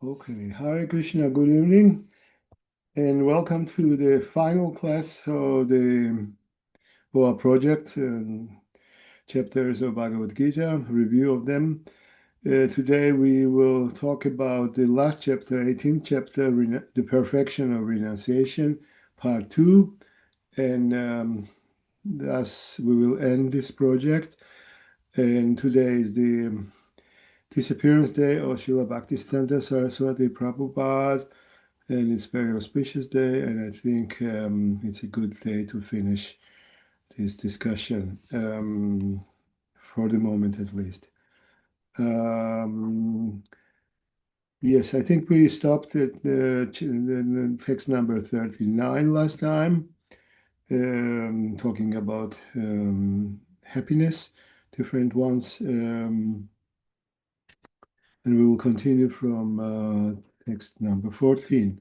Okay, Hare Krishna, good evening, and welcome to the final class of our project, chapters of Bhagavad Gita, review of them. Today we will talk about the last chapter, 18th chapter, the perfection of renunciation, part 2, and thus we will end this project. And today is the disappearance day of Srila Bhaktisiddhanta Saraswati Prabhupada. And it's a very auspicious day, and I think it's a good day to finish this discussion, for the moment at least. Yes, I think we stopped at the text number 39 last time, talking about happiness, different ones, and we will continue from text number 14.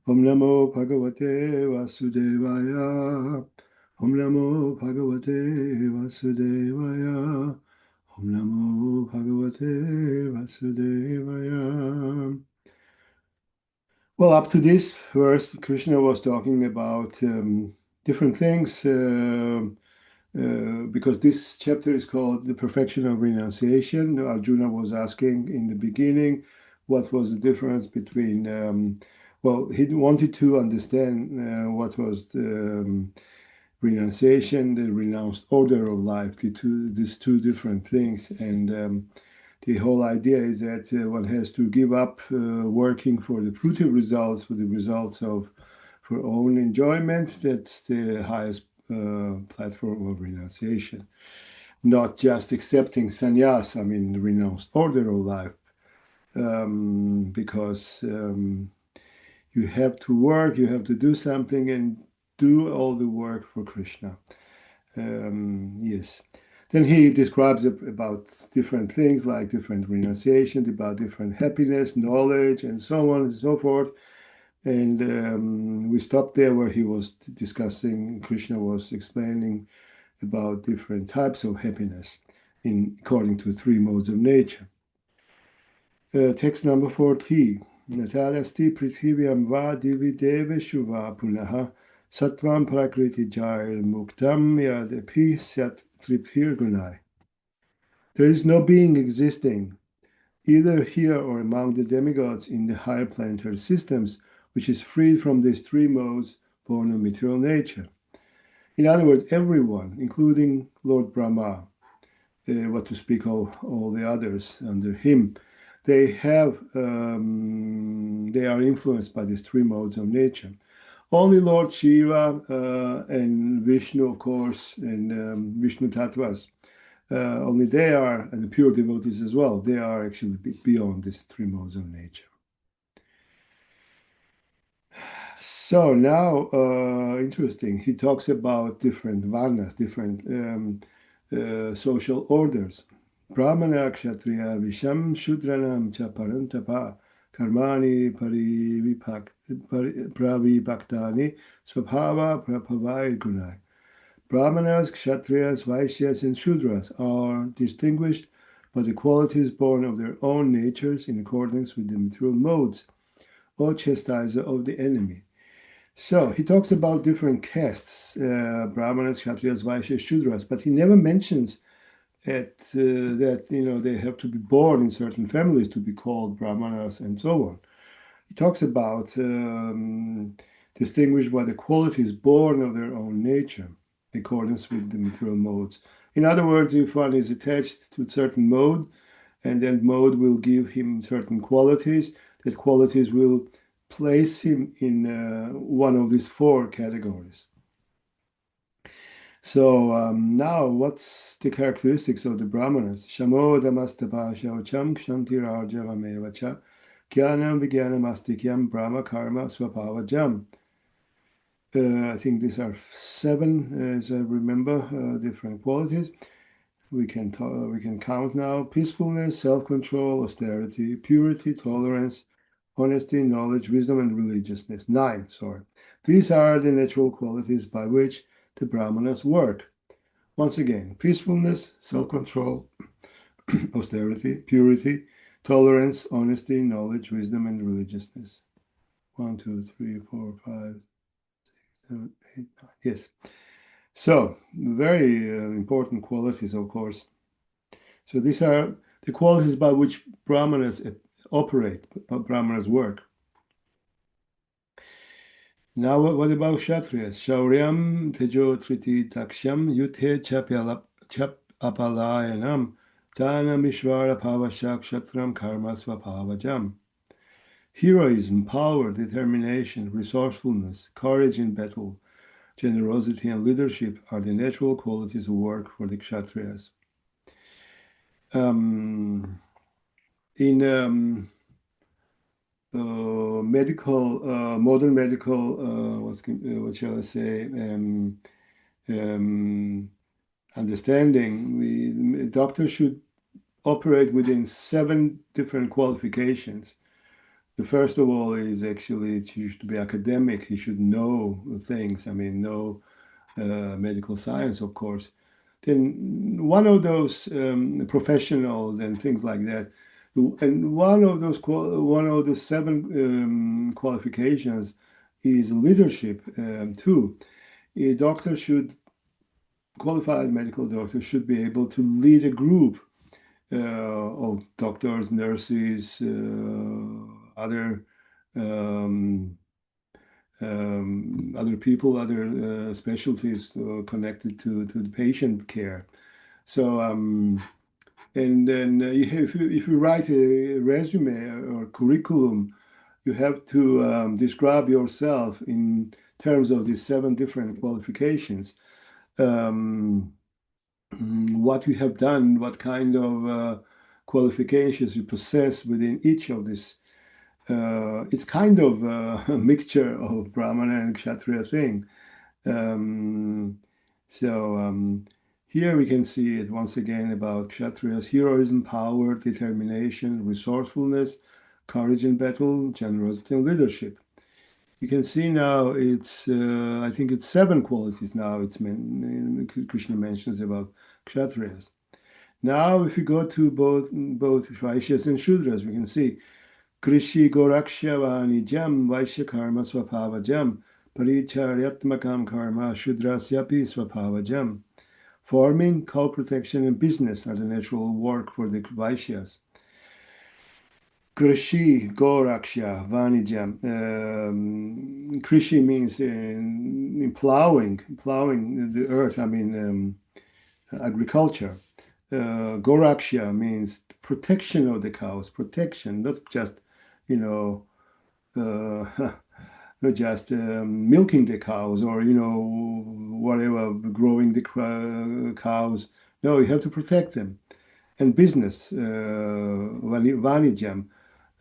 Om Namo Bhagavate Vasudevaya. Om Namo Bhagavate Vasudevaya. Om Namo Bhagavate Vasudevaya. Well, up to this verse, Krishna was talking about different things because this chapter is called The Perfection of Renunciation. Arjuna was asking in the beginning what was the difference between well, he wanted to understand what was the renunciation, the renounced order of life, these two different things. And the whole idea is that one has to give up working for the fruitive results, for the results for own enjoyment. That's the highest platform of renunciation. Not just accepting sannyas, I mean, the renounced order of life, because you have to work, you have to do something and do all the work for Krishna. Yes. Then he describes about different things like different renunciation, about different happiness, knowledge, and so on and so forth. And we stopped there where he was discussing, Krishna was explaining about different types of happiness according to three modes of nature. Text number 40. Natalasti prithivyam va divi deveshu va punaha Sattvam prakriti jair muktam yadepi sat tripir gunai. There is no being existing, either here or among the demigods in the higher planetary systems, which is freed from these three modes born of material nature. In other words, everyone, including Lord Brahma, what to speak of all the others under him, they are influenced by these three modes of nature. Only Lord Shiva and Vishnu, of course, and Vishnu Tattvas, only they are, and the pure devotees as well, they are actually beyond these three modes of nature. So now, interesting, he talks about different varnas, different social orders. Brahmana, Kshatriya, Visham, Shudranam, cha Parantapa, Karmani, Pravibhaktani, Swabhava, Prabhavai, Gunai. Brahmanas, Kshatriyas, Vaishyas, and Shudras are distinguished by the qualities born of their own natures in accordance with the material modes, or chastiser of the enemy. So he talks about different castes, Brahmanas, Kshatriyas, Vaishyas, Shudras, but he never mentions that they have to be born in certain families to be called Brahmanas and so on. He talks about distinguished by the qualities born of their own nature, in accordance with the material modes. In other words, if one is attached to a certain mode, and that mode will give him certain qualities, that qualities will place him in one of these four categories. So now, what's the characteristics of the Brahmanas? Shamo damastapa shaucham kshantirarjavamevacha jnanam vijnanam astikyam brahma karma swabhavajam. I think these are 7, as I remember, different qualities. We can count now: peacefulness, self-control, austerity, purity, tolerance, honesty, knowledge, wisdom, and religiousness. 9, sorry. These are the natural qualities by which the Brahmanas work. Once again, peacefulness, self-control, austerity, purity, tolerance, honesty, knowledge, wisdom, and religiousness. 1, 2, 3, 4, 5, 7, 8, 9. Yes. So, very important qualities, of course. So these are the qualities by which brahmanas operate, brahmanas work. Now, what about kshatriyas? Shauryam tejo triti taksham yuthe chap apalayanam dhanam ishvara pavashak kshatram karma svapavajam. Heroism, power, determination, resourcefulness, courage in battle, generosity, and leadership are the natural qualities of work for the kshatriyas. In modern medical, what shall I say, understanding, the doctor should operate within 7 different qualifications. The first of all is actually he should be academic. He should know things. I mean, know medical science, of course. Then one of those professionals and things like that, and one of the 7 qualifications is leadership too. A doctor should, qualified medical doctor should be able to lead a group of doctors, nurses, other other people, other specialties connected to the patient care. So, and then if you write a resume or curriculum, you have to describe yourself in terms of these 7 different qualifications. What you have done, what kind of qualifications you possess within each of these. It's kind of a mixture of Brahmana and Kshatriya thing. Here we can see it once again about Kshatriyas: heroism, power, determination, resourcefulness, courage in battle, generosity, and leadership. You can see now it's, I think it's 7 qualities now Krishna mentions about Kshatriyas. Now, if you go to both Vaishyas and Shudras, we can see Krishi Gorakshya Vanijam Vaishya Karma Swapavajam Paricharyatmakam Karma Shudrasyapi Swapavajam. Farming, cow protection, and business are the natural work for the Vaishyas. Krishi Goraksha Vanijam. Krishi means in plowing the earth, I mean agriculture. Goraksha means protection of the cows, protection, not just, not just milking the cows or, whatever, growing the cows. No, you have to protect them. And business, Vanijam.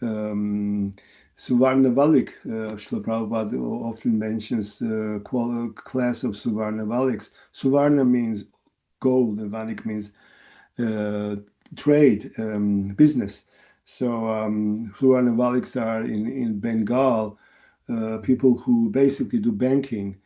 Suvarnavalik, Srila Prabhupada often mentions class of Suvarnavaliks. Suvarna means gold, and Vanik means trade, business. So Suvarnavaliks are in Bengal, people who basically do banking,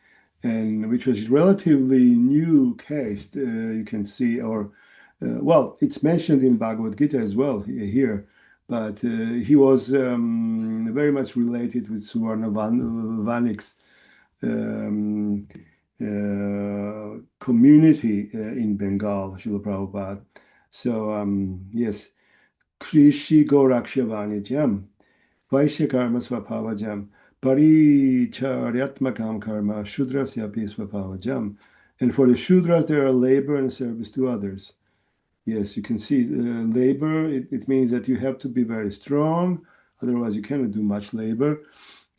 and which was relatively new case. You can see, or well, it's mentioned in Bhagavad Gita as well here. But he was very much related with Suvarnavaniks community in Bengal, Srila Prabhupada. So, yes, Krishi Gorakshavanijam, Vaishya Karma Swapavajam, Paricharyatmakam Karma, Shudrasyapi Swapavajam. And for the Shudras, there are labor and service to others. Yes, you can see labor, it means that you have to be very strong, otherwise you cannot do much labor.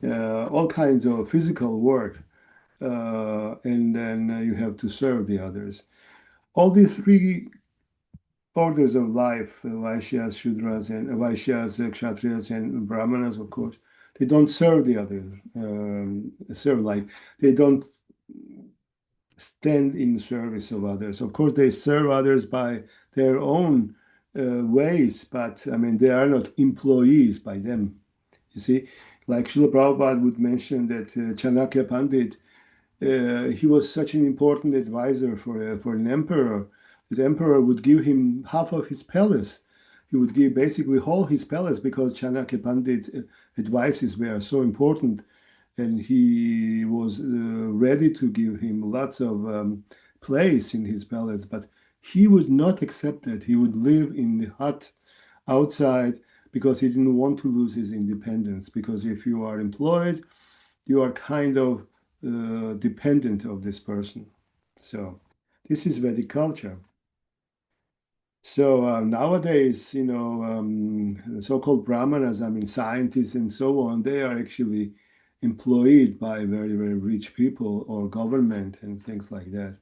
All kinds of physical work, and then you have to serve the others. All the 3 orders of life, Vaishyas, Shudras, and Vaishyas, Kshatriyas, and Brahmanas, of course, they don't serve the others, they don't stand in service of others. Of course, they serve others by their own ways, but I mean, they are not employees by them. You see, like Srila Prabhupada would mention that Chanakya Pandit, he was such an important advisor for an emperor. The emperor would give him half of his palace he would give basically all his palace because Chanakya Pandit's advices were so important, and he was ready to give him lots of place in his palace, but he would not accept that. He would live in the hut outside because he didn't want to lose his independence. Because if you are employed, you are kind of dependent of this person. So this is Vedic culture. So nowadays, so-called brahmanas, I mean scientists and so on, they are actually employed by very, very rich people or government and things like that.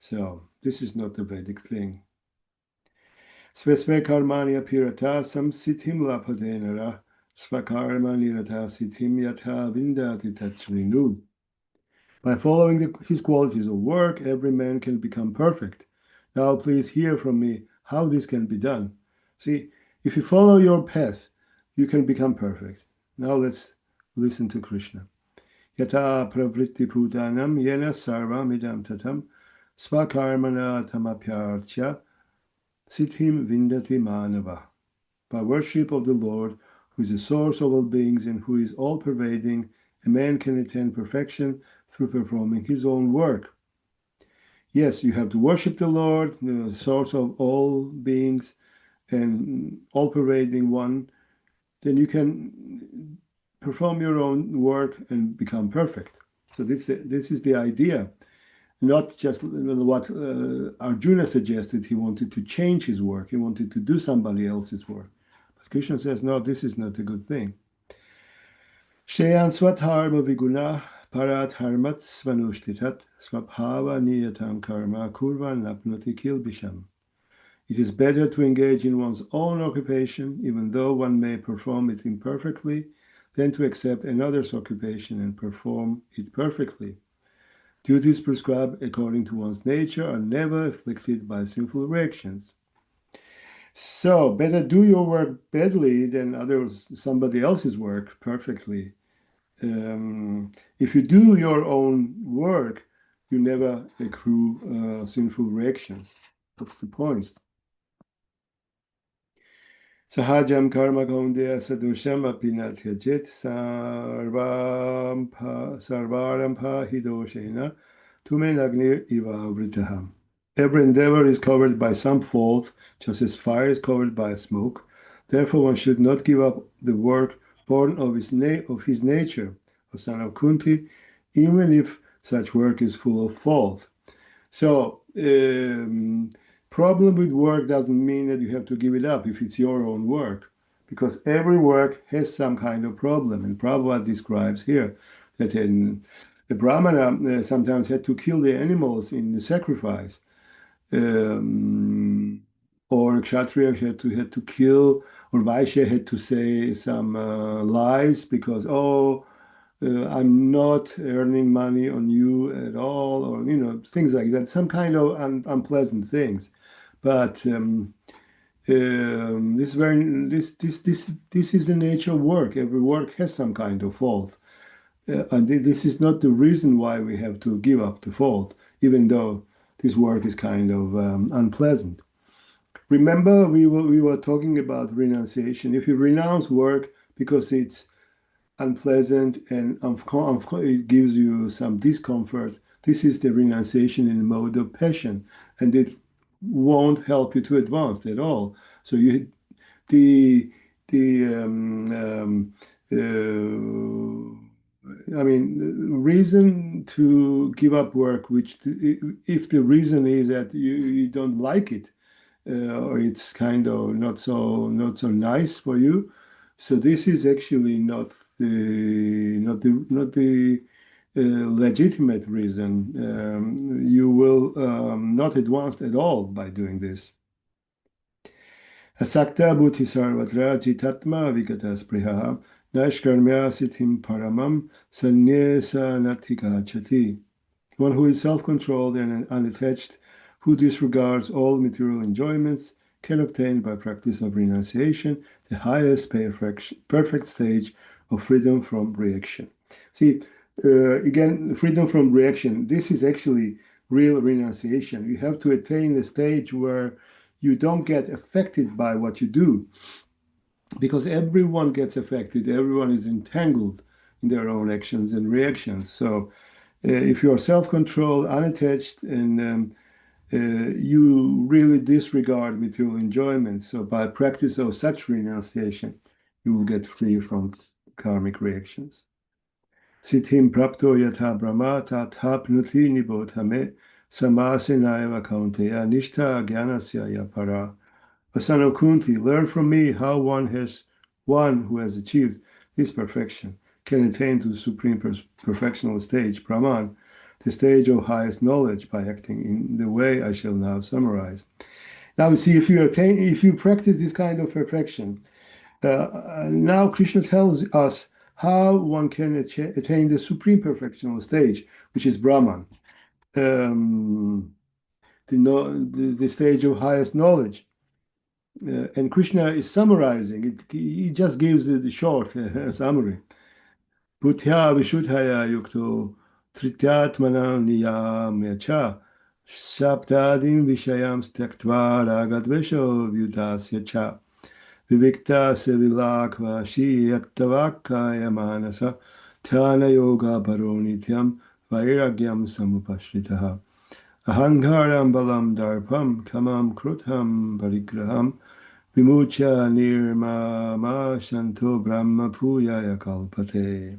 So this is not a Vedic thing. Svesve karmani apirata samsitim lapadenara svakarmani rata sitim yata vindati tachrinu. By following his qualities of work, every man can become perfect. Now, please hear from me how this can be done. See, if you follow your path, you can become perfect. Now, let's listen to Krishna. Yata pravritti putanam yena sarvam idam tatam svakarmana tamapyartya siddhim vindati manava. By worship of the Lord, who is the source of all beings and who is all-pervading, a man can attain perfection through performing his own work. Yes, you have to worship the Lord, the source of all beings and all-pervading one. Then you can perform your own work and become perfect. So this is the idea, not just what Arjuna suggested. He wanted to change his work. He wanted to do somebody else's work. But Krishna says, no, this is not a good thing. Shreyan swadharma viguna parat harmat svanushtitat swabhava niyatam karma kurvan napnoti kilbisham. It is better to engage in one's own occupation, even though one may perform it imperfectly, than to accept another's occupation and perform it perfectly. Duties prescribed according to one's nature are never afflicted by sinful reactions. So, better do your work badly than somebody else's work perfectly. If you do your own work, you never accrue sinful reactions. That's the point. Sahajam karma kaundeya sadusham apinatyajit sarvarampa hidoshena tumenagnir iva vritaha. Every endeavor is covered by some fault, just as fire is covered by smoke. Therefore, one should not give up the work born of his nature, O son of Kunti, even if such work is full of fault. So, problem with work doesn't mean that you have to give it up if it's your own work, because every work has some kind of problem. And Prabhupada describes here that the Brahmana sometimes had to kill the animals in the sacrifice. Or Kshatriya had to kill, or Vaishya had to say some lies because, I'm not earning money on you at all, or things like that, some kind of unpleasant things. But this is the nature of work. Every work has some kind of fault, and this is not the reason why we have to give up the fault, even though this work is kind of unpleasant. Remember, we were talking about renunciation. If you renounce work because it's unpleasant and it gives you some discomfort, this is the renunciation in the mode of passion, and it won't help you to advance at all. So reason to give up work, which if the reason is that you don't like it, or it's kind of not so nice for you, so this is actually not the legitimate reason. You will not advance at all by doing this. Asakta buddhi sarvatra jitatma vigata spriha nashkarmya siddhim paramam sannyasa natikachati. One who is self-controlled and unattached, who disregards all material enjoyments, can obtain by practice of renunciation the highest perfect stage of freedom from reaction. See, again, freedom from reaction, this is actually real renunciation. You have to attain the stage where you don't get affected by what you do, because everyone gets affected. Everyone is entangled in their own actions and reactions. So if you are self-controlled, unattached, and you really disregard material enjoyment, so by practice of such renunciation, you will get free from karmic reactions. Siddhim prapto yatha brahma tathapnuti nibodhame samasinaiva kaunteya nishtha jnanasya ya para. O son of Kunti, learn from me how one who has achieved this perfection can attain to the supreme perfectional stage, Brahman, the stage of highest knowledge, by acting in the way I shall now summarize. Now we see, if you practice this kind of perfection, now Krishna tells us how one can attain the supreme perfectional stage, which is Brahman, the stage of highest knowledge. And Krishna is summarizing it. He just gives the short summary. Bhutya vishuddhaya yukto trityatmana niyamya cha shabdadim vishayam styaktva ragadvesho vyudasya cha vivikta sevilakva shiyattavakaya manasa dhyana yoga baronityam vairagyam samupashritaha ahangaram balam darpam kamam krutham parigraham vimucha nirmama shanto brahma puyaya kalpate.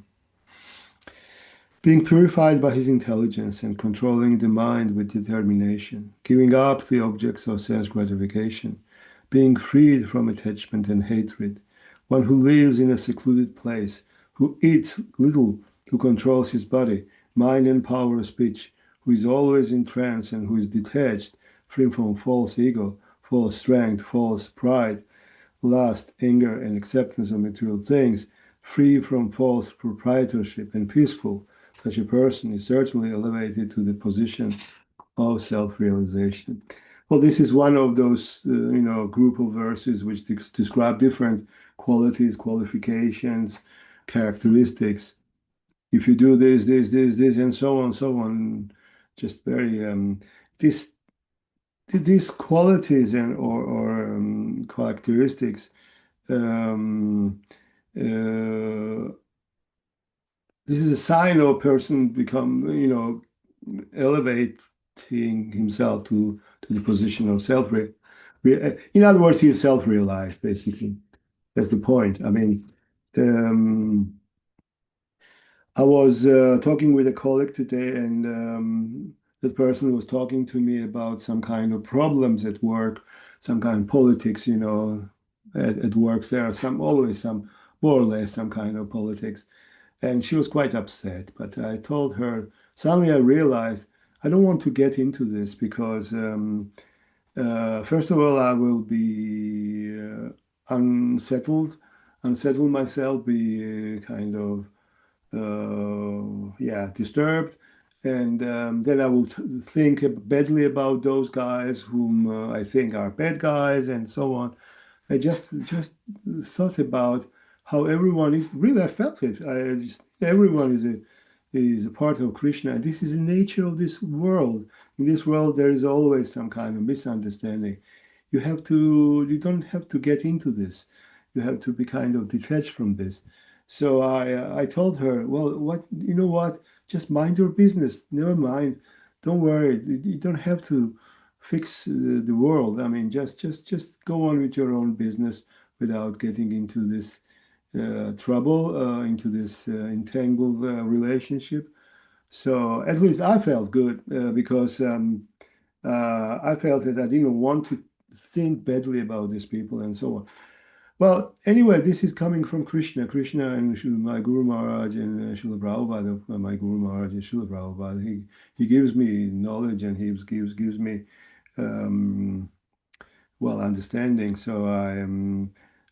Being purified by his intelligence and controlling the mind with determination, giving up the objects of sense gratification, being freed from attachment and hatred, one who lives in a secluded place, who eats little, who controls his body, mind and power of speech, who is always in trance and who is detached, free from false ego, false strength, false pride, lust, anger, and acceptance of material things, free from false proprietorship and peaceful. Such a person is certainly elevated to the position of self-realization. Well, this is one of those, group of verses which describe different qualities, qualifications, characteristics. If you do this, and so on, just very these qualities and or characteristics. This is a sign of a person elevating himself to the position of in other words, he is self-realized, basically. That's the point. I mean, I was talking with a colleague today, and that person was talking to me about some kind of problems at work, some kind of politics, at work. There are always some, more or less, some kind of politics. And she was quite upset. But I told her, suddenly I realized I don't want to get into this because, first of all, I will be unsettle myself, be kind of, disturbed. And then I will think badly about those guys whom I think are bad guys and so on. I just thought about how everyone is really. I felt it. Everyone is a part of Krishna, and this is the nature of this world. In this world, there is always some kind of misunderstanding. You don't have to get into this. You have to be kind of detached from this. So I told her, well, what? Just mind your business. Never mind. Don't worry. You don't have to fix the world. I mean, just go on with your own business without getting into this trouble, into this entangled relationship. So at least I felt good because I felt that I didn't want to think badly about these people and so on. Well, anyway, this is coming from Krishna. Krishna and my Guru Maharaj and Srila Prabhupada, my Guru Maharaj and Srila Prabhupada. He gives me knowledge and he gives me understanding. So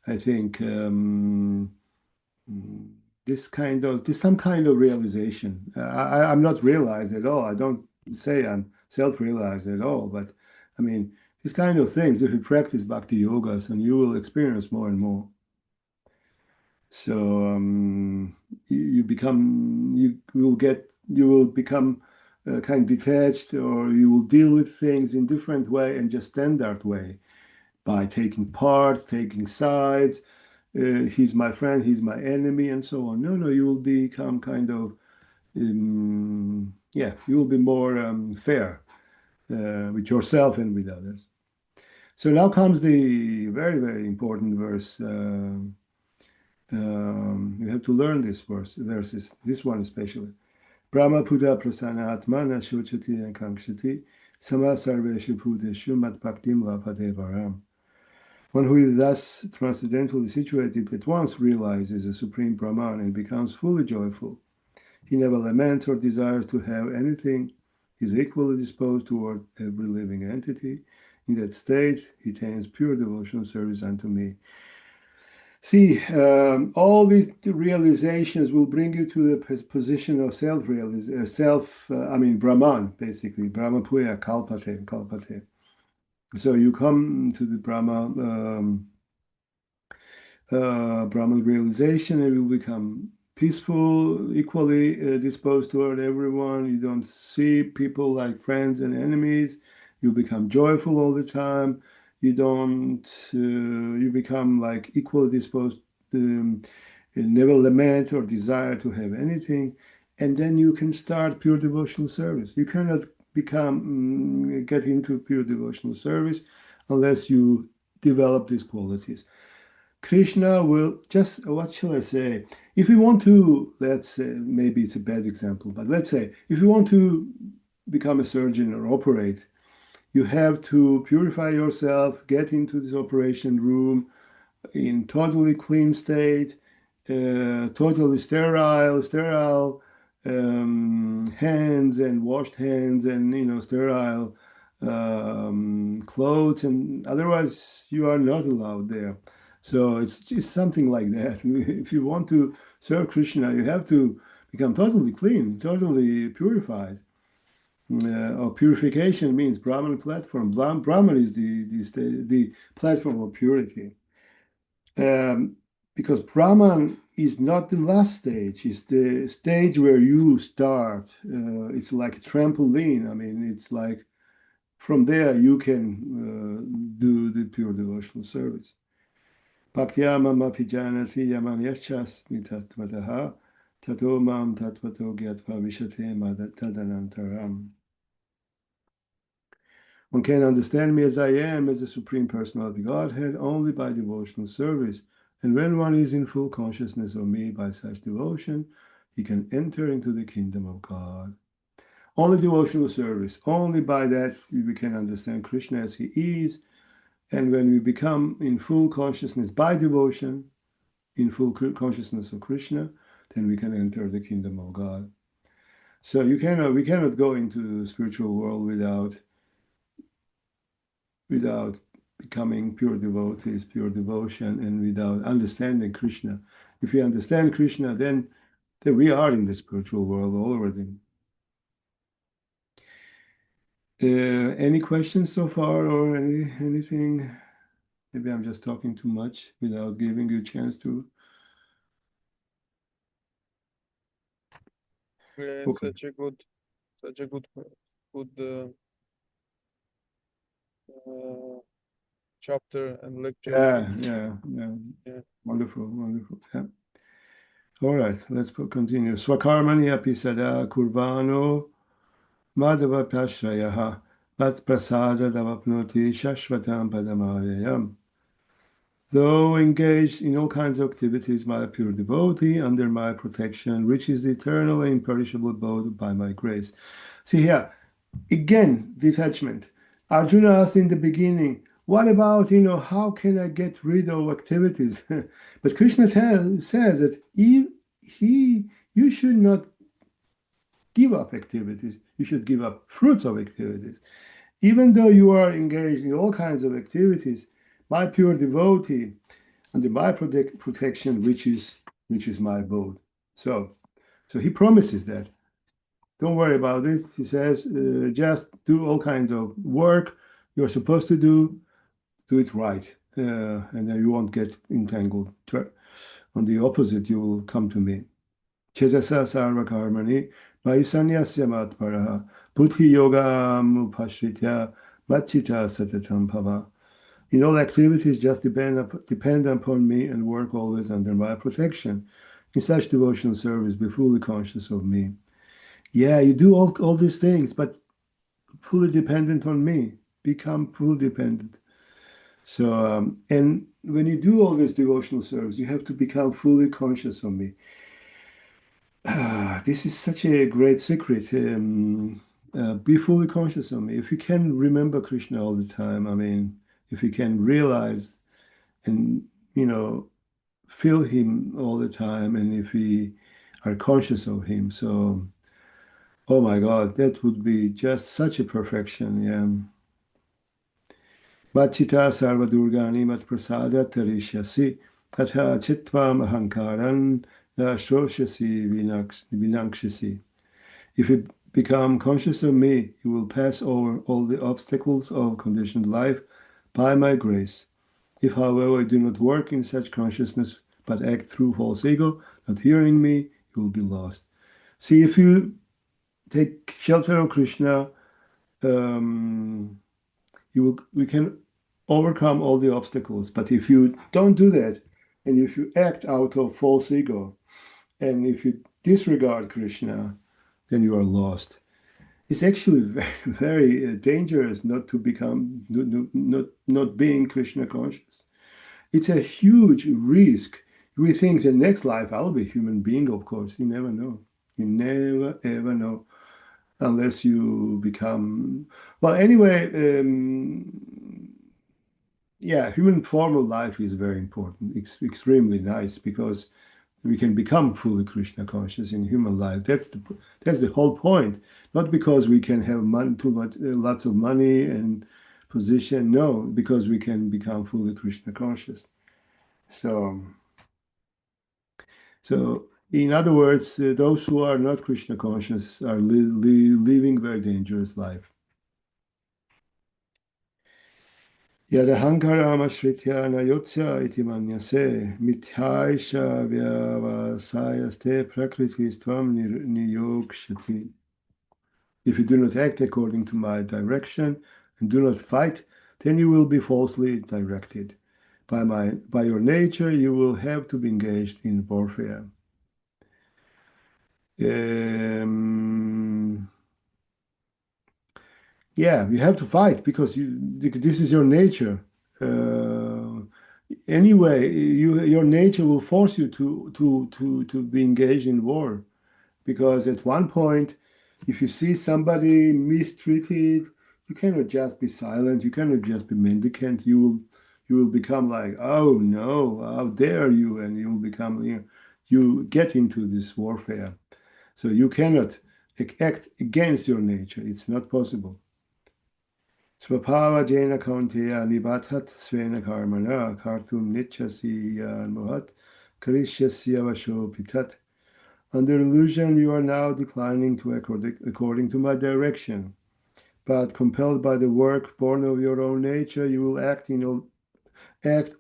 I think this some kind of realization. I'm not realized at all. I don't say I'm self-realized at all, but I mean these kind of things. If you practice bhakti yogas, and you will experience more and more. So you will become kind of detached, or you will deal with things in different way and just standard way. by taking part, taking sides. He's my friend, he's my enemy, and so on. No, no, you will become kind of, yeah, you will be more fair with yourself and with others. So now comes the very, very important verse. You have to learn this verses, this one especially. Brahma Buddha Prasanna Atmana Shochati and Kankshati Sama Sarveshu Bhuteshu Mat Bhaktim Lapate Varam. One who is thus transcendentally situated at once realizes the supreme Brahman and becomes fully joyful. He never laments or desires to have anything. He is equally disposed toward every living entity. In that state, he attains pure devotional service unto me. See, all these realizations will bring you to the position of Brahman, basically, Brahmapuya Kalpate. So you come to the Brahman realization, and you become peaceful, equally disposed toward everyone. You don't see people like friends and enemies. You become joyful all the time. You don't. You become like equally disposed. Never lament or desire to have anything, and then you can start pure devotional service. You cannot get into pure devotional service unless you develop these qualities. Krishna will just, what shall I say? If we want to, let's say, maybe it's a bad example, but let's say if you want to become a surgeon or operate, you have to purify yourself, get into this operation room in totally clean state, totally sterile hands and washed hands and sterile clothes, and otherwise you are not allowed there. So it's just something like that. If you want to serve Krishna, you have to become totally clean, totally purified. Or purification means Brahman platform. Brahman is the platform of purity. Um, because Brahman is not the last stage, it's the stage where you start. It's like a trampoline. I mean, it's like from there you can do the pure devotional service. Bhaktya mama pijanati yamam yashasmi tatvataha tato mam tatvato gyatva vishate tadanantaram. One can understand me as I am, as the Supreme Personality Godhead, only by devotional service. And when one is in full consciousness of me by such devotion, he can enter into the kingdom of God. Only devotional service. Only by that we can understand Krishna as he is. And when we become in full consciousness by devotion, in full consciousness of Krishna, then we can enter the kingdom of God. So we cannot go into the spiritual world without becoming pure devotees, pure devotion, and without understanding Krishna. If we understand Krishna, then we are in the spiritual world already. Any questions so far, or anything? Maybe I'm just talking too much without giving you a chance to. It's Okay. such a good chapter and lecture, right? Yeah. Yeah. Wonderful. Yeah. All right, let's continue. Swakarmani api sada kurvano madhava prashrayaha tat prasada davapnoti shashvatam padamayayam. Though engaged in all kinds of activities, my pure devotee, under my protection, reaches the eternal and imperishable abode by my grace. See here, again, detachment. Arjuna asked in the beginning, what about, how can I get rid of activities? But Krishna says that you should not give up activities. You should give up fruits of activities. Even though you are engaged in all kinds of activities, my pure devotee, under my protection, which is my abode. So he promises that. Don't worry about it. He says, just do all kinds of work you're supposed to do it right, and then you won't get entangled. On the opposite, you will come to me. Chedasa sarva karmani vaisanyasya matparaha buddhi yoga upashritya machita satatam bhava. In all activities, just depend upon me and work always under my protection. In such devotional service, be fully conscious of me. Yeah, you do all these things, but fully dependent on me. Become fully dependent. So, and when you do all this devotional service, you have to become fully conscious of me. This is such a great secret. Be fully conscious of me. If you can remember Krishna all the time, I mean, if you can realize and, you know, feel him all the time, and if we are conscious of him, so, oh my God, that would be just such a perfection. Yeah. Machita sarva durgani mat prasada tarishyasi tatha chitvam ahankaran na shroshasi vinakshasi. If you become conscious of me, you will pass over all the obstacles of conditioned life by my grace. If, however, you do not work in such consciousness, but act through false ego, not hearing me, you will be lost. See, if you take shelter of Krishna, um, we can overcome all the obstacles. But if you don't do that, and if you act out of false ego, and if you disregard Krishna, then you are lost. It's actually very, very dangerous not to become not being Krishna conscious. It's a huge risk. We think the next life I'll be a human being, of course. You never know. You never ever know unless you become. Well, anyway, yeah, human form of life is very important. It's extremely nice because we can become fully Krishna conscious in human life. That's the whole point. Not because we can have money, too much, lots of money and position. No, because we can become fully Krishna conscious. So, so in other words, those who are not Krishna conscious are living very dangerous life. Yadahankaramashritya nayotsya iti manyase mithaisha vyavasayaste prakritistvam niyokshati. If you do not act according to my direction and do not fight, then you will be falsely directed. By your nature, you will have to be engaged in warfare. Um, yeah, you have to fight because this is your nature. Uh, anyway, your nature will force you to be engaged in war because at one point, if you see somebody mistreated, you cannot just be silent. You cannot just be mendicant. You will become like, oh no, how dare you, and you will become you get into this warfare. So you cannot act against your nature. It's not possible. Swabhava jena kaunteya nibatat svena karmana kartum nichasi mohat karishyasya vashopitat. Under illusion, you are now declining to according to my direction. But compelled by the work born of your own nature, you will act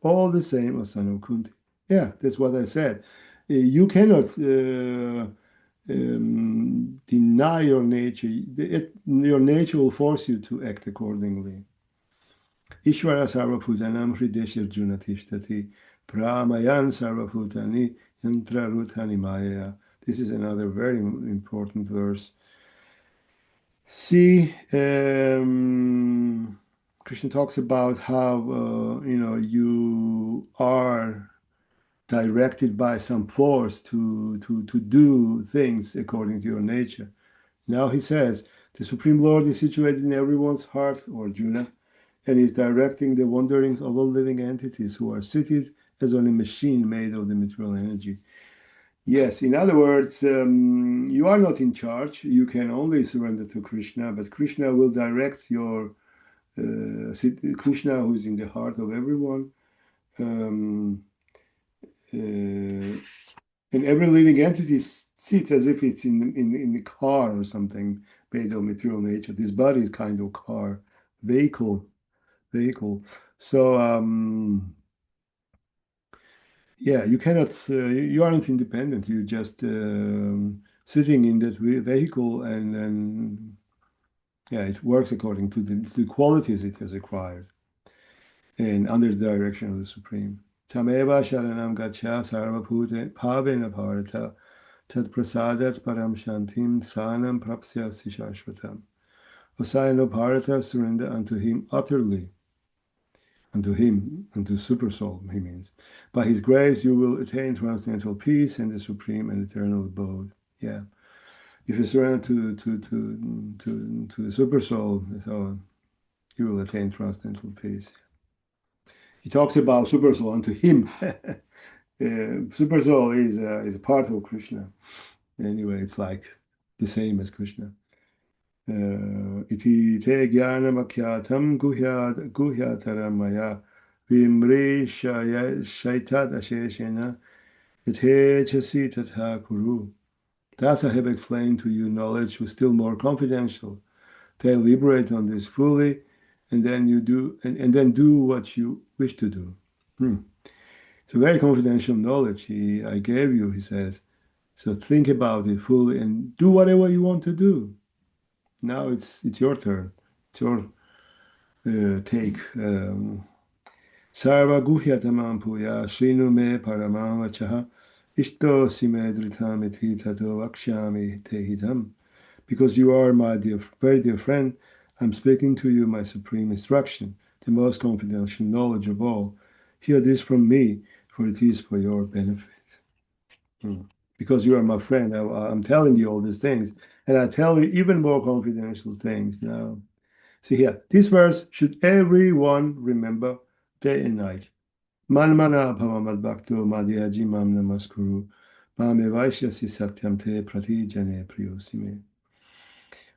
all the same as son of Kunti. Yeah, that's what I said. You cannot deny your nature. Your nature will force you to act accordingly. Ishvara sarvabhutanam hrideshir junatishtati pramayan sarvabhutani yantrarutani maya. This is another very important verse. See, Krishna talks about how you are directed by some force to do things according to your nature. Now he says, the Supreme Lord is situated in everyone's heart, or Arjuna, and is directing the wanderings of all living entities who are seated as on a machine made of the material energy. Yes, in other words, you are not in charge. You can only surrender to Krishna, but Krishna will direct your Krishna, who is in the heart of everyone. Um, uh, and every living entity sits as if it's in the car or something made of material nature. This body is kind of car, vehicle. So yeah, you cannot. You aren't independent. You just sitting in that vehicle, and yeah, it works according to the qualities it has acquired. and under the direction of the Supreme. Tameva sharanam gacha sarvabhute pavena bharata tad prasadat param shantim sanam prapsyasi shashvatam. Osayano bharata, surrender unto him utterly, unto him, unto Super Soul, he means. By his grace you will attain transcendental peace and the supreme and eternal abode. Yeah. If you surrender to the Super Soul, so you will attain transcendental peace. He talks about Super Soul unto him. Super Soul is a part of Krishna. Anyway, it's like the same as Krishna. Iti te jnanamakhyatam guhyataram maya vimrishaya shaitat asheshena yate chasi tatha kuru. Thus I have explained to you knowledge was still more confidential. Deliberate on this fully, and then you do, and then do what you wish to do. It's a very confidential knowledge I gave you, he says. So think about it fully and do whatever you want to do. Now it's your turn. It's your take. Sarva guhyatamam puya shrinu me paramam vachaha ishto sime dritam iti tato vakshami tehitam. Because you are my very dear friend, I'm speaking to you my supreme instruction, the most confidential knowledge of all. Hear this from me, for it is for your benefit. Because you are my friend, I'm telling you all these things, and I tell you even more confidential things now. See here, this verse should everyone remember day and night. Manmana bhavamad bhakto madhyaji mam namaskuru mame vaishyasi satyam te pratijane priyosime.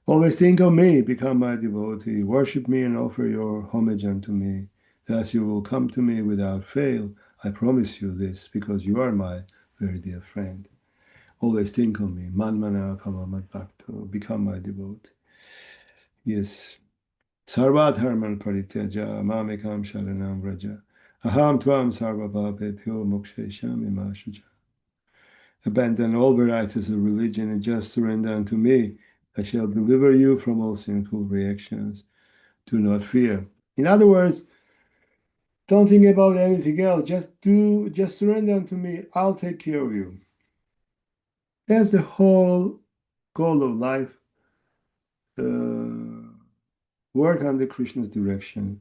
Always think of me, become my devotee, worship me and offer your homage unto me. Thus you will come to me without fail. I promise you this, because you are my very dear friend. Always think of me. Manmana bhavamad bhakto, become my devotee. Yes. Sarvadharman parityaja mamekam sharanam vraja. Aham tvam sarvabhavebhyo mokshesham imashuja. Abandon all varieties of religion and just surrender unto me. I shall deliver you from all sinful reactions. Do not fear. In other words, don't think about anything else. Just surrender unto me. I'll take care of you. That's the whole goal of life. Work under Krishna's direction.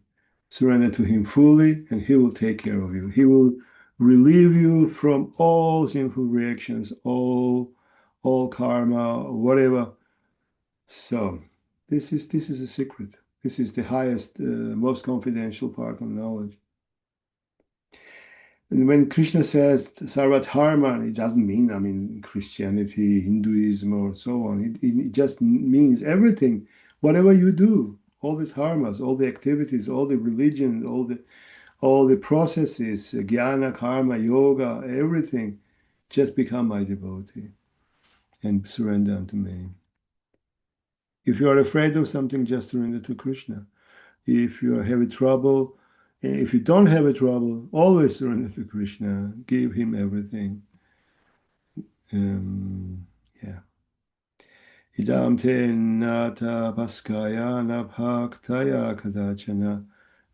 Surrender to him fully, and he will take care of you. He will relieve you from all sinful reactions, all karma, whatever. So this is a secret. This is the highest, most confidential part of knowledge. And when Krishna says Sarvatharman, it doesn't mean, Christianity, Hinduism, or so on. It just means everything, whatever you do, all the dharmas, all the activities, all the religions, all the processes, jnana, karma, yoga, everything, just become my devotee and surrender unto me. If you are afraid of something, just surrender to Krishna. If you are having trouble, if you don't have a trouble, always surrender to Krishna. Give him everything. Yeah. Idam te nata paskaya na bhaktaya kadachana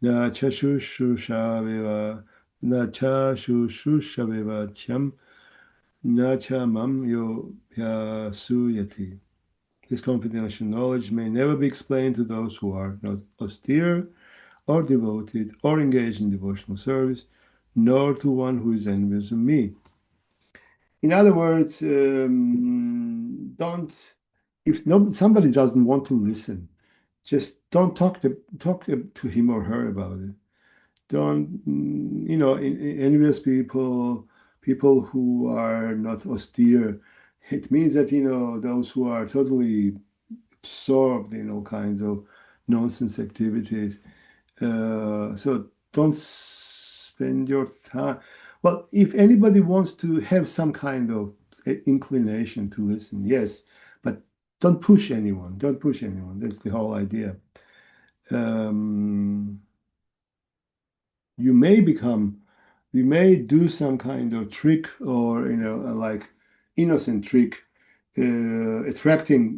na chashushushaveva na chashushushraveva cham na cha mam yo pyasuyati. This confidential knowledge may never be explained to those who are not austere or devoted or engaged in devotional service, nor to one who is envious of me. In other words, don't, if somebody doesn't want to listen, just don't talk to him or her about it. Don't, envious people who are not austere. It means that, those who are totally absorbed in all kinds of nonsense activities. So don't spend your time. Well, if anybody wants to have some kind of inclination to listen, yes, but don't push anyone. Don't push anyone. That's the whole idea. You may do some kind of trick, or like innocent trick, attracting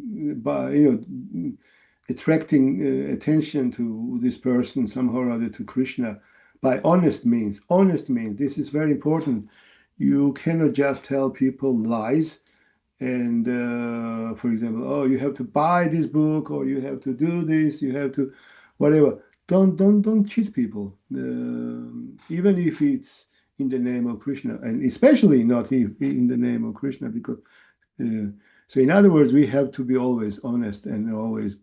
attention to this person somehow or other, to Krishna, by honest means. Honest means, this is very important. You cannot just tell people lies and, for example, oh, you have to buy this book or you have to do this, you have to whatever. Don't cheat people, even if it's in the name of Krishna, and especially not in the name of Krishna, because uh, so in other words, we have to be always honest and always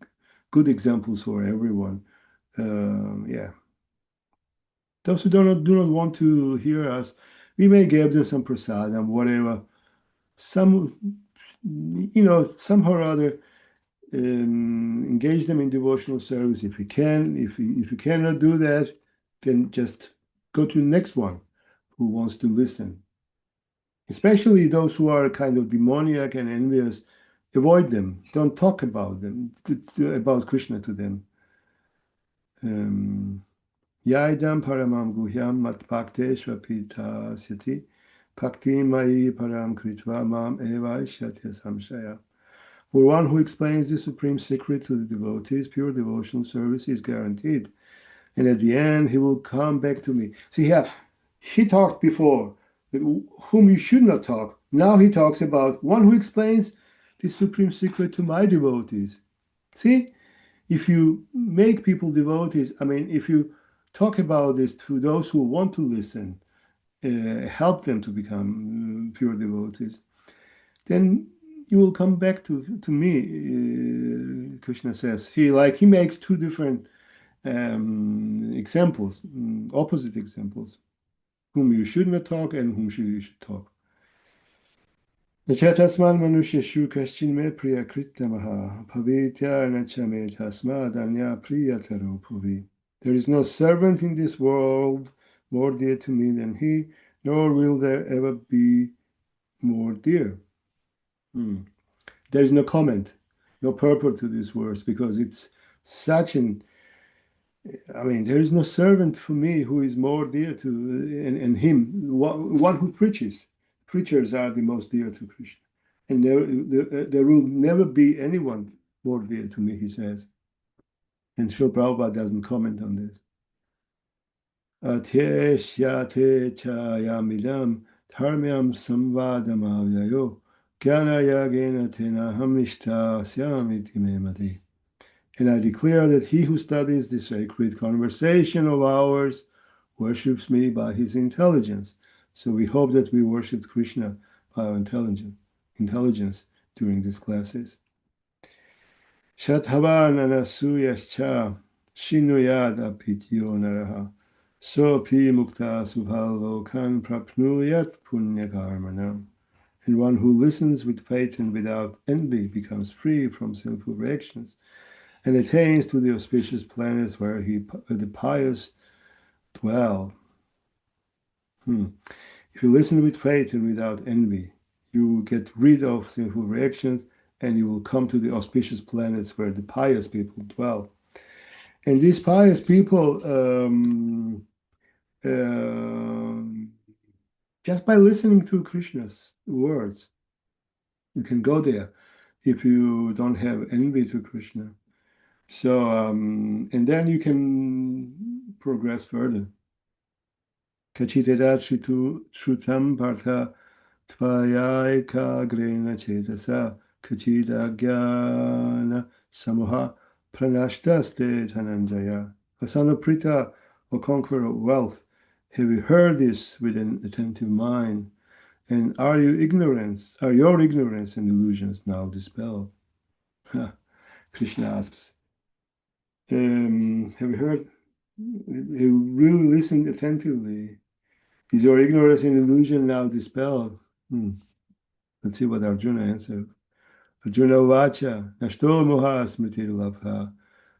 good examples for everyone. Yeah. Those who do not want to hear us, we may give them some prasadam, whatever. Some, somehow or other, engage them in devotional service if you can. If you cannot do that, then just go to the next one who wants to listen. Especially those who are kind of demoniac and envious, avoid them. Don't talk about them, about Krishna to them. Yaidam paramam guhyam mat bhakte shvapita sati bhakti mai param kritva mam eva shatya samshaya. For one who explains the supreme secret to the devotees, pure devotional service is guaranteed. And at the end, he will come back to me. See, yeah, he talked before that whom you should not talk. Now he talks about one who explains the supreme secret to my devotees. See, if you make people devotees, I mean, if you talk about this to those who want to listen, help them to become pure devotees, then you will come back to me. Krishna says he makes two different examples, opposite examples, whom you should not talk and whom you should talk. Nachatasman manusheshu kashchin me priya kritamaha pavitya nachame tasmad anya priyataro puvi. There is no servant in this world more dear to me than he, nor will there ever be more dear. There is no comment, no purport to these words because it's such an I mean, there is no servant for me who is more dear to and him, one who preaches. Preachers are the most dear to Krishna. And there will never be anyone more dear to me, he says. And Srila Prabhupada doesn't comment on this. Atyeshyate chayamidam dharmyam samvadamavyayo gyanayagena tenaham ishtasyamiti memati. And I declare that he who studies the sacred conversation of ours worships me by his intelligence. So we hope that we worship Krishna by our intelligence during these classes. Shathavarnanasuyascha shinuyad apityo naraha sopi mukta subhalokan prapnuyat punyakarmanam. And one who listens with faith and without envy becomes free from sinful reactions and attains to the auspicious planets where the pious dwell. If you listen with faith and without envy, you will get rid of sinful reactions and you will come to the auspicious planets where the pious people dwell. And these pious people, just by listening to Krishna's words, you can go there if you don't have envy to Krishna. So, and then you can progress further. Kachiteda shrutam partha tvayaika grena chetasa kachidagyana samoha pranashtaste dhananjaya. O son of Pritha, O conqueror of wealth, have you heard this with an attentive mind? And are your ignorance and illusions now dispelled? Krishna asks. Have you heard? You really listened attentively. Is your ignorance and illusion now dispelled? Let's see what Arjuna answered. Arjuna vacha nashto moha smriti labha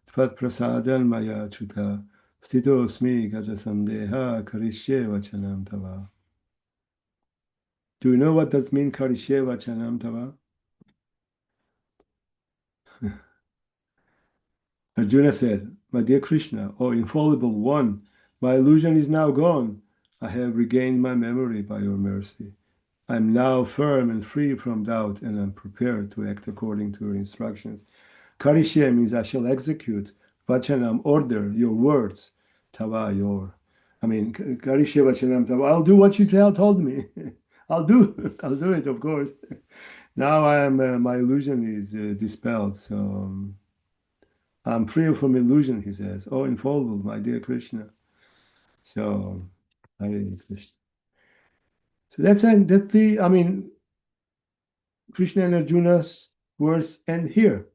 tvat prasadan maya chuta stito smi gata sandeha karishye vachanam tava. Do you know what does mean karishye vachanam tava? Arjuna said, my dear Krishna, O infallible one, my illusion is now gone. I have regained my memory by your mercy. I am now firm and free from doubt and am prepared to act according to your instructions. Karishye means I shall execute. Vachanam, order, your words. Tava, your. I mean, Karishe Vachanam Tava. I'll do what you told me. I'll do it, of course. Now I am, my illusion is dispelled. So I'm free from illusion, he says. Oh, infallible, my dear Krishna. So, Hare Krishna. So that's the, I mean, Krishna and Arjuna's words end here.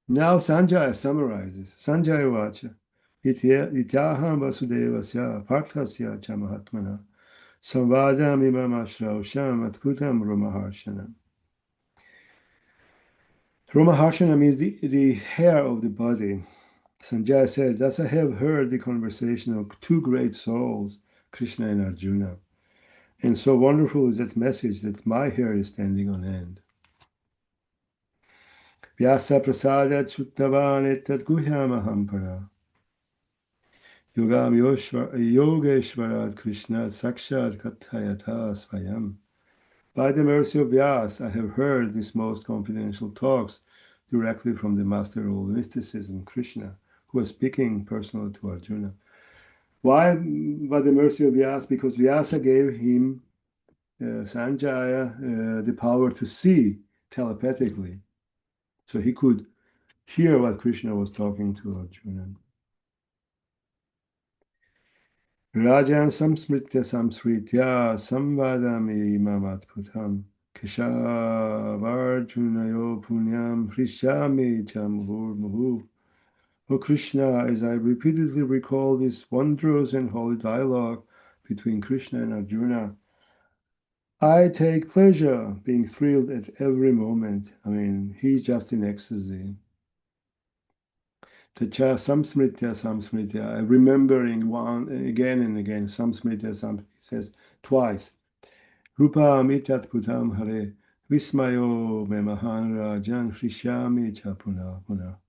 Now Sanjaya summarizes. Sanjaya Vacha. Ityaham Vasudevasya Parthasya Chamahatmana Samvadam Imam Ashrausham Atkutam Romaharshanam. Romaharshana means the hair of the body. Sanjaya said, thus I have heard the conversation of two great souls, Krishna and Arjuna. And so wonderful is that message that my hair is standing on end. Vyasa prasadat chuttavan etat guhyamaham para. Yogam Yogeshwarat Krishna Sakshat Kathayata Svayam. By the mercy of Vyas, I have heard these most confidential talks directly from the master of mysticism, Krishna, who was speaking personally to Arjuna. Why by the mercy of Vyas? Because Vyasa gave him, Sanjaya, the power to see telepathically. So he could hear what Krishna was talking to Arjuna. Rajan samsmritya samsritya samvadami mamatputam keshavarjunayo punyam hrishyami cham muhu. O Krishna, as I repeatedly recall this wondrous and holy dialogue between Krishna and Arjuna, I take pleasure being thrilled at every moment. I mean, he's just in ecstasy. Tacha samsmritya samsmritya, remembering one again and again, samsmritya he says twice. Rupam itat putam hare, vismayo me mahan rajan hrishyami cha puna puna.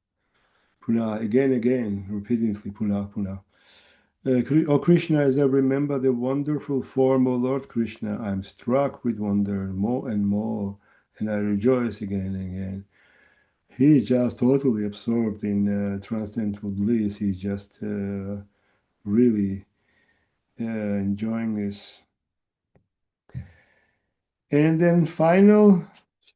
Puna, again, repeatedly, puna puna. O Krishna, as I remember the wonderful form of Lord Krishna, I am struck with wonder more and more, and I rejoice again and again. He's just totally absorbed in transcendental bliss. He's just really enjoying this. And then final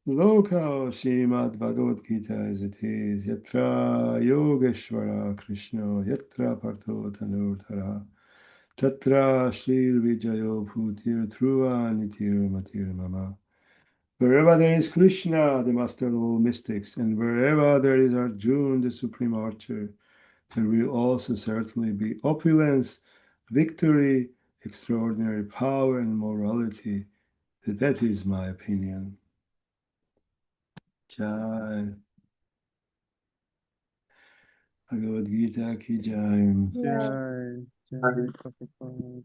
shloka Srimad Bhagavad Gita as it is. Yatra Yogeshwara Krishna, Yatra Partho Tanurthara, Tatra Shri Vijayo Bhutir Dhruva Nitir Matir Mama. Wherever there is Krishna, the master of all mystics, and wherever there is Arjuna, the supreme archer, there will also certainly be opulence, victory, extraordinary power, and morality. That is my opinion. Jai. Bhagavad Gita ki jai. Jai, Jai Prabhupada,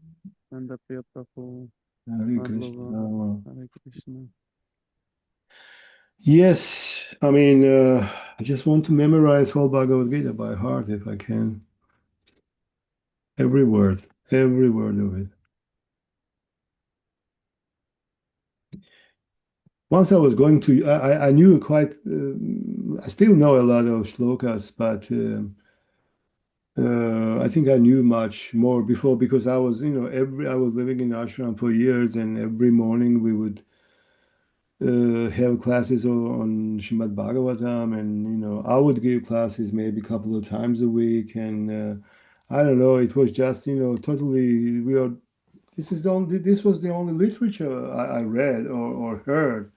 Nandaprya Prabhu, Hare Madhava, Krishna. Hare Krishna. Yes, I mean, I just want to memorize whole Bhagavad Gita by heart if I can. Every word of it. Once I was going to, I knew quite, I still know a lot of shlokas, but I think I knew much more before because I was, I was living in ashram for years, and every morning we would have classes on Srimad Bhagavatam, and I would give classes maybe a couple of times a week, and I don't know, it was just totally we are. This was the only literature I read or heard,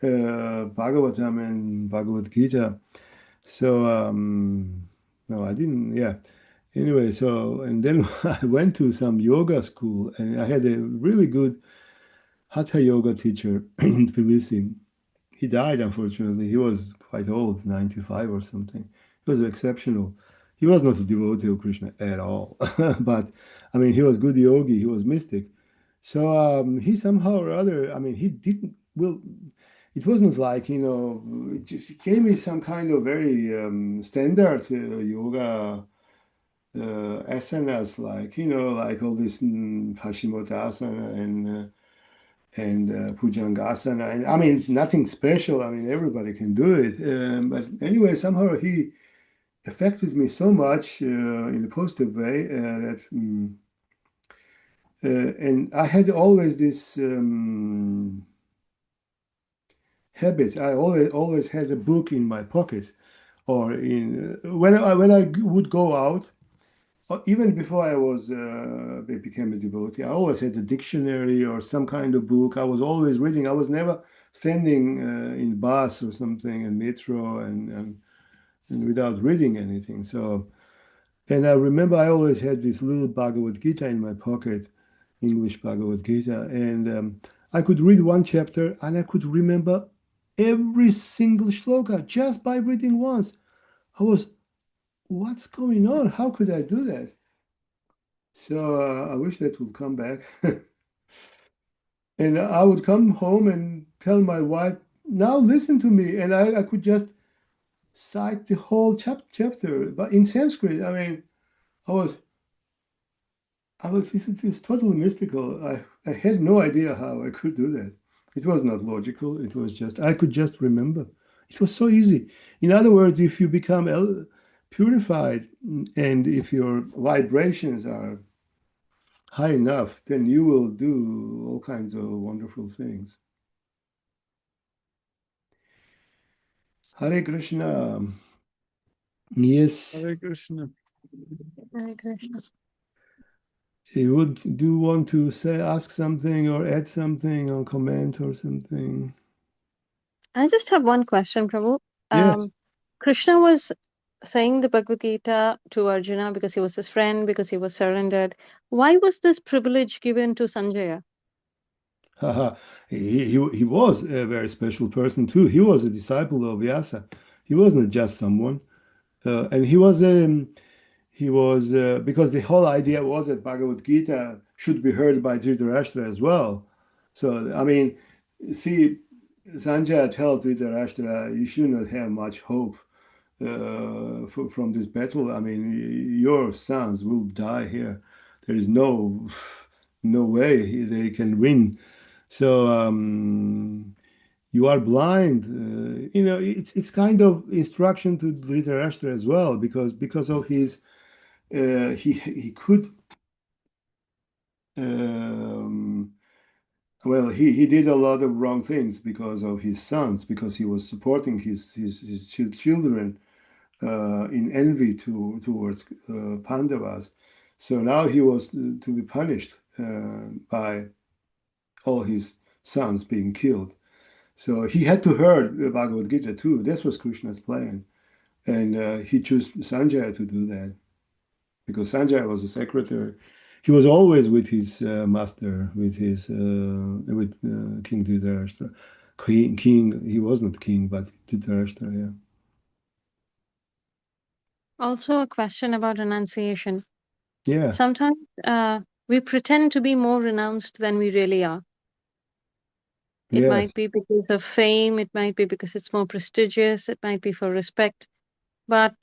Bhagavatam and Bhagavad Gita. So no, I didn't. Yeah. Anyway, so and then I went to some yoga school, and I had a really good hatha yoga teacher in Tbilisi. He died, unfortunately. He was quite old, 95 or something. He was exceptional. He was not a devotee of Krishna at all, but I mean, he was good yogi. He was mystic. So he somehow or other, I mean, he didn't. Well, it wasn't like it just came with some kind of very standard yoga asanas, like like all this Paschimottanasana and Bhujangasana. And I mean, it's nothing special. I mean, everybody can do it. But anyway, somehow he affected me so much in a positive way that. And I had always this habit. I always had a book in my pocket, or in when I would go out. Even before I became a devotee, I always had a dictionary or some kind of book. I was always reading. I was never standing in bus or something in metro and without reading anything. So, and I remember I always had this little Bhagavad Gita in my pocket, English Bhagavad Gita, and I could read one chapter and I could remember every single shloka just by reading once. I was, what's going on? How could I do that? So I wish that would come back. And I would come home and tell my wife, now listen to me. And I could just cite the whole chapter, but in Sanskrit. I mean, I was, it's totally mystical. I had no idea how I could do that. It was not logical. It was just, I could just remember. It was so easy. In other words, if you become purified and if your vibrations are high enough, then you will do all kinds of wonderful things. Hare Krishna. Yes, Hare Krishna. Hare Krishna. you would do want to say, ask something or add something or comment or something? I just have one question, Prabhu. Yes. Krishna was saying the Bhagavad Gita to Arjuna because he was his friend, because he was surrendered. Why was this privilege given to Sanjaya? Haha. He was a very special person too. He was a disciple of Vyasa. He wasn't just someone. And he was because the whole idea was that Bhagavad Gita should be heard by Dhritarashtra as well. So I mean, see, Sanjaya tells Dhritarashtra, you should not have much hope from this battle. I mean, your sons will die here. There is no way they can win. So you are blind. It's kind of instruction to Dhritarashtra as well, because of his he could um, well he did a lot of wrong things because of his sons, because he was supporting his children in envy towards Pandavas. So now he was to be punished by all his sons being killed. So he had to heard the Bhagavad Gita too. This was Krishna's plan. And he chose Sanjaya to do that because Sanjaya was a secretary. He was always with his master, with King Dhritarashtra. King, he was not king, but Dhritarashtra, yeah. Also, a question about renunciation. Yeah, Sometimes we pretend to be more renounced than we really are. It yes. might be because of fame, it might be because it's more prestigious, it might be for respect. But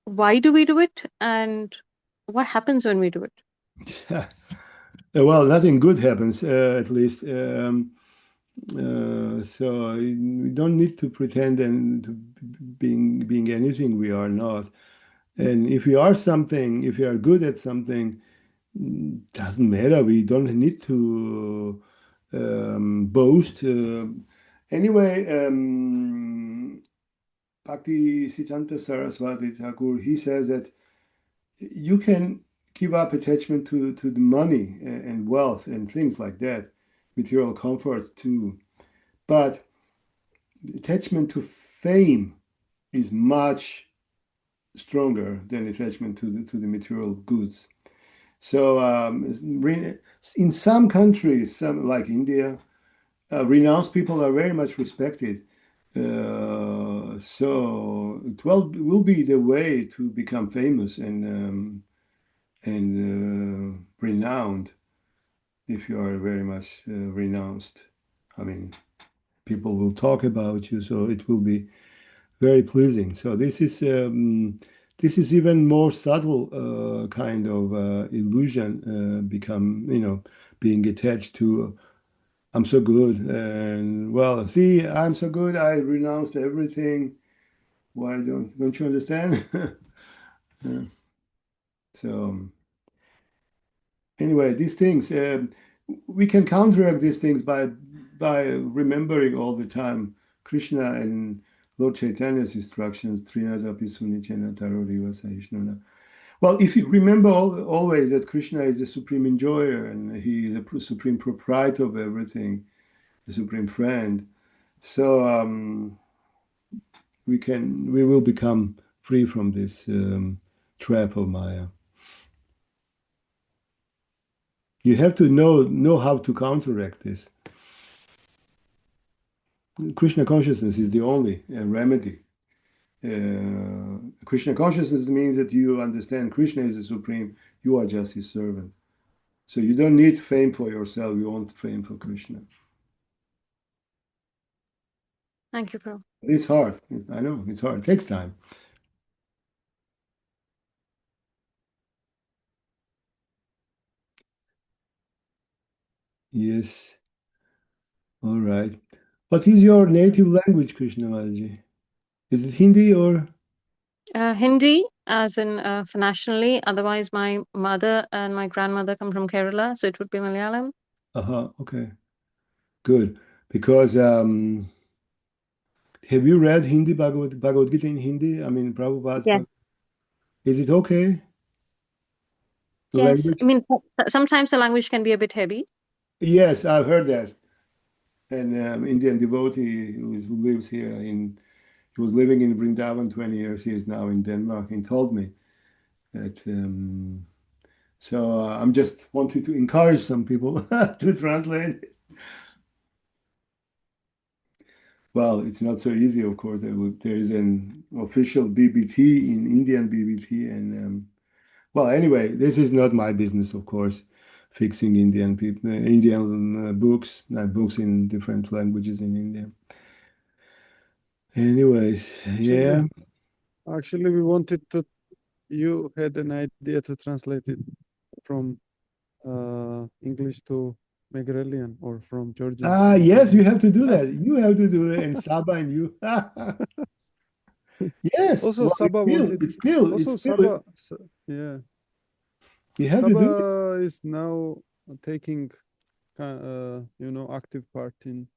why do we do it? And what happens when we do it? Well, nothing good happens, at least. So we don't need to pretend and to being anything we are not. And if we are something, if we are good at something, doesn't matter. We don't need to boast. Anyway, Bhakti Siddhanta Saraswati Thakur, he says that you can give up attachment to the money and wealth and things like that, material comforts too. But attachment to fame is much stronger than attachment to the material goods. So in some countries, some like India, renounced people are very much respected. So it will be the way to become famous and renowned if you are very much renounced. I mean, people will talk about you, so it will be very pleasing. So this is even more subtle kind of illusion, become being attached to I'm so good and well, see, I'm so good. I renounced everything. Why don't you understand? Yeah. So anyway, these things we can counteract these things by remembering all the time Krishna and Lord Chaitanya's instructions, Trinadapi Sunicena Tarori Vasahishnuna. Well, if you remember always that Krishna is the supreme enjoyer and he is the supreme proprietor of everything, the supreme friend, so we will become free from this trap of Maya. You have to know how to counteract this. Krishna consciousness is the only remedy. Krishna consciousness means that you understand Krishna is the supreme, you are just his servant. So you don't need fame for yourself, you want fame for Krishna. Thank you, Prabhu. It's hard. I know, it's hard. It takes time. Yes. All right. What is your native language, Krishna Mataji? Is it Hindi or? Hindi, as in nationally. Otherwise, my mother and my grandmother come from Kerala, so it would be Malayalam. Okay. Good. Because have you read Hindi Bhagavad Gita in Hindi? I mean, Prabhupada's Yes. Is it okay? The Yes. language? I mean, sometimes the language can be a bit heavy. Yes, I've heard that. An Indian devotee who lives here he was living in Vrindavan 20 years. He is now in Denmark. He told me that. So I'm just wanting to encourage some people to translate. Well, it's not so easy, of course. There is an official BBT in Indian BBT, and well, anyway, this is not my business, of course. Fixing Indian people, Indian books, books in different languages in India. Anyways, yeah. Actually, we wanted to. You had an idea to translate it from English to Megrelian or from Georgian to Yes, you Megrelian. have to do that. You have to do it, and Saba and you. Yes. Also, Well, Saba wanted. it's still, Also, Saba. Yeah. you have to do it. Saba is now taking, active part in,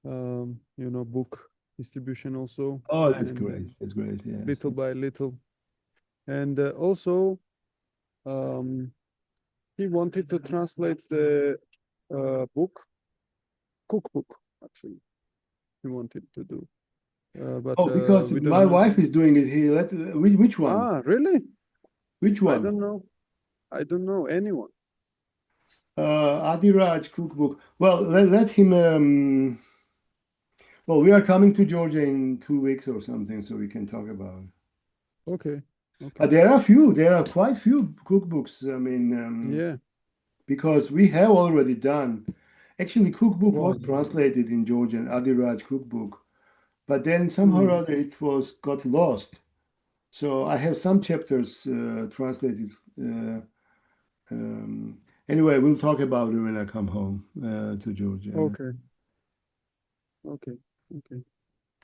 book distribution also. Oh, that's and great. That's great. Yes. little by little. And also, he wanted to translate the book, cookbook, actually. He wanted to do. But Oh, because we don't my have. wife is doing it. He let which one? Really? Which I one? don't know. I don't know anyone. Adiraj cookbook. Well, let him. Well, we are coming to Georgia in 2 weeks or something, so we can talk about it. Okay. There are quite few cookbooks. I mean, Yeah. because we have already done. Actually, cookbook Wow. was translated in Georgian, Adiraj cookbook, but then somehow or other it got lost. So I have some chapters translated. Anyway, we'll talk about it when I come home to Georgia. Okay. Okay. Okay.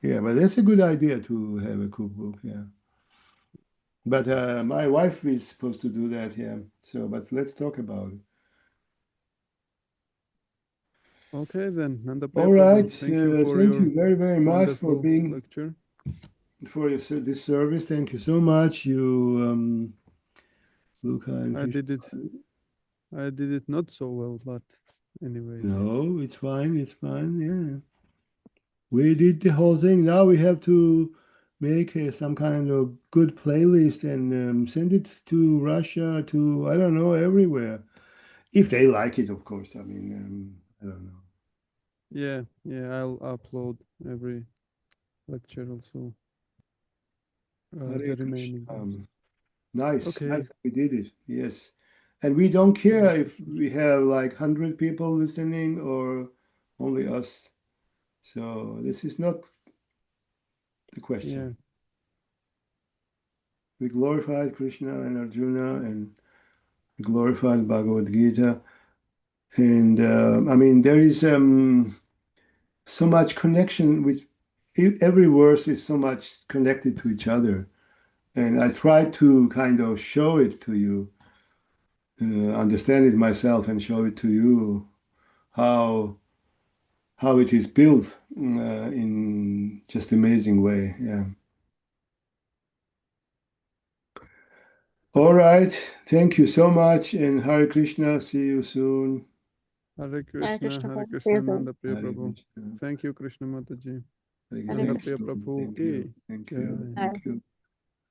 Yeah, but that's a good idea to have a cookbook. Yeah. But my wife is supposed to do that. Yeah. So, but let's talk about it. Okay, then, All Nandaprya right. Prabhu, thank you for Thank your you very, very much for wonderful being lecture. for this service. Thank you so much. You, Luca and I Krishna. did it not so well, but anyways. No, it's fine. It's fine. Yeah. We did the whole thing. Now we have to make some kind of good playlist and send it to Russia, to, I don't know, everywhere. If they like it, of course. I mean, I don't know. Yeah, I'll upload every lecture also. Hare The Krishna. remaining ones. Nice. Okay. We did it. Yes. And we don't care if we have like 100 people listening or only us. So this is not the question. Yeah. We glorified Krishna and Arjuna and we glorified Bhagavad Gita. And I mean, there is so much connection with every verse is so much connected to each other. And I try to kind of show it to you. understand it myself and show it to you how it is built in just amazing way. Yeah. All right. Thank you so much, and Hare Krishna. See you soon. Hare Hare Krishna, Krishna, Hare Hare Krishna, Krishna. Nandaprya Hare Prabhu. Krishna. Thank you, Krishna Mataji. Hare Hare Krishna. Nandaprya Prabhu Thank ki you. Thank you. jai. Thank you.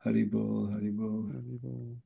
Haribol. Haribol. Hari Bol.